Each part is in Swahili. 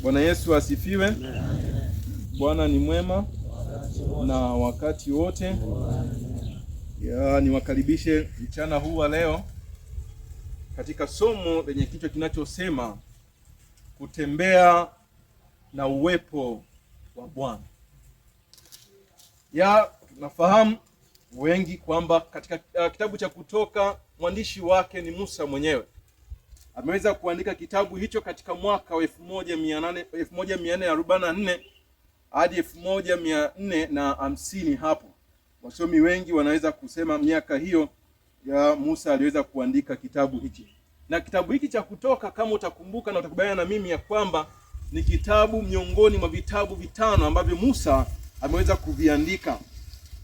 Bwana Yesu asifiwe. Bwana ni mwema na wakati wote. Niwakaribishe mchana huu wa leo katika somo lenye kichwa kinachosema kutembea na uwepo wa Bwana. Tunafahamu wengi kwamba katika kitabu cha Kutoka mwandishi wake ni Musa mwenyewe. Ameweza kuandika kitabu hicho katika mwaka wa 1444 hadi 1450 hapo. Wasomi wengi wanaweza kusema miaka hiyo ya Musa aliweza kuandika kitabu hiki. Na kitabu hiki cha Kutoka, kama utakumbuka na utakubaliana na mimi ya kwamba ni kitabu miongoni mwa vitabu vitano ambavyo Musa ameweza kuviandika.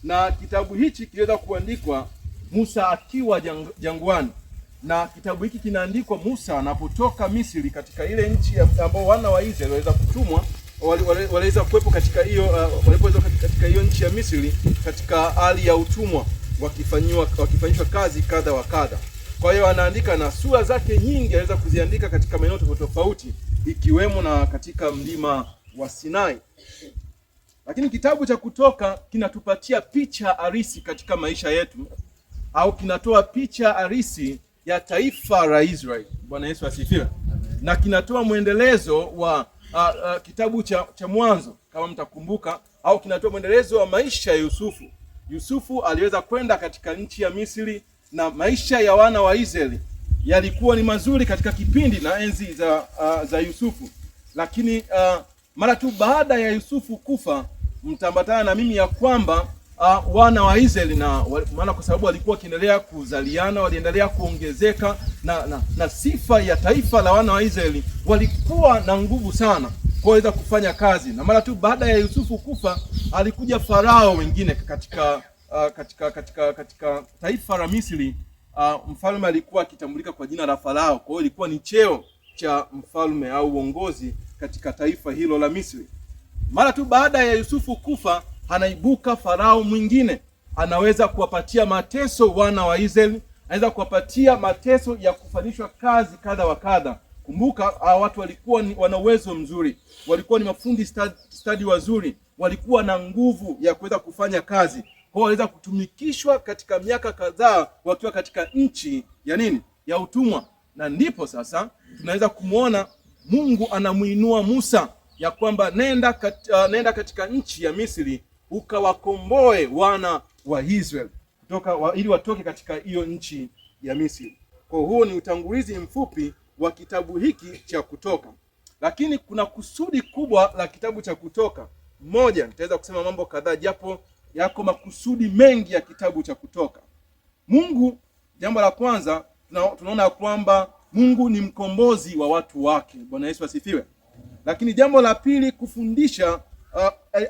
Na kitabu hichi kiliweza kuandikwa Musa akiwa jangwani. Na kitabu hiki kinaandikwa Musa anapotoka Misri, katika ile nchi ambao wana wa Israeli waliweza kutumwa, waliweza kuwepo katika hiyo katika hiyo nchi ya Misri katika hali ya utumwa, wakifanyishwa kazi kadha wa kadha. Kwa hiyo anaandika, na sura zake nyingi aliweza kuziandika katika maeneo tofauti, ikiwemo na katika mlima wa Sinai. Lakini kitabu cha Kutoka kinatupatia picha halisi katika maisha yetu, au kinatoa picha halisi ya taifa la Israeli. Bwana Yesu asifiwe. Na kinatoa mwendelezo wa kitabu cha Mwanzo kama mtakumbuka, au kinatoa mwendelezo wa maisha ya Yusufu. Yusufu aliweza kwenda katika nchi ya Misri, na maisha ya wana wa Israeli yalikuwa ni mazuri katika kipindi na enzi za Yusufu. Lakini mara tu baada ya Yusufu kufa, mtambatana na mimi ya kwamba wana wa Israeli, na maana kwa sababu walikuwa wakiendelea kuzaliana, waliendelea kuongezeka, na sifa ya taifa la wana wa Israeli walikuwa na nguvu sana kuweza kufanya kazi. Na mara tu baada ya Yusufu kufa, alikuja Farao wengine katika taifa la Misri. Mfalme alikuwa akitambulika kwa jina la Farao. Kwa hiyo ilikuwa ni cheo cha mfalme au uongozi katika taifa hilo la Misri. Mara tu baada ya Yusufu kufa, anaibuka Farao mwingine, anaweza kuwapatia mateso wana wa Israeli, anaweza kuwapatia mateso ya kufanyishwa kazi kadha wa kadha. Kumbuka watu walikuwa wana uwezo mzuri, walikuwa ni mafundi stadi wazuri, walikuwa na nguvu ya kuweza kufanya kazi. Kwa waliweza kutumikishwa katika miaka kadhaa wakiwa katika nchi ya nini? Ya utumwa. Na ndipo sasa tunaweza kumwona Mungu anamuinua Musa ya kwamba nenda katika nchi ya Misri ukawakomboe wana wa Israeli ili watoke katika hiyo nchi ya Misri. Kwa huo ni utangulizi mfupi wa kitabu hiki cha Kutoka. Lakini kuna kusudi kubwa la kitabu cha Kutoka. Moja, nitaweza kusema mambo kadhaa, japo yako makusudi mengi ya kitabu cha Kutoka. Mungu, jambo la kwanza, tunaona kwamba Mungu ni mkombozi wa watu wake. Bwana Yesu asifiwe. Lakini jambo la pili, kufundisha,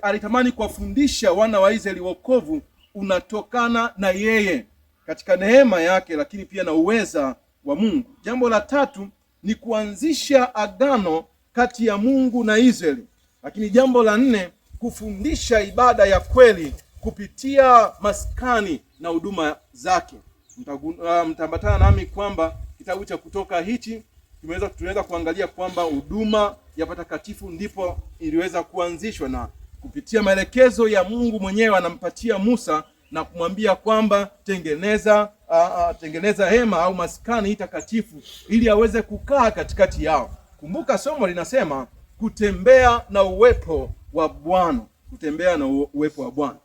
alitamani kuwafundisha wana wa Israeli wokovu unatokana na yeye katika neema yake, lakini pia na uweza wa Mungu. Jambo la tatu ni kuanzisha agano kati ya Mungu na Israeli. Lakini jambo la nne, kufundisha ibada ya kweli kupitia maskani na huduma zake. Mtambatana nami kwamba kitabu cha Kutoka hichi tunaweza kuangalia kwamba huduma ya patakatifu ndipo iliweza kuanzishwa, na kupitia maelekezo ya Mungu mwenyewe anampatia Musa na kumwambia kwamba tengeneza hema au maskani hii takatifu ili aweze kukaa katikati yao. Kumbuka somo linasema kutembea na uwepo wa Bwana, kutembea na uwepo wa Bwana.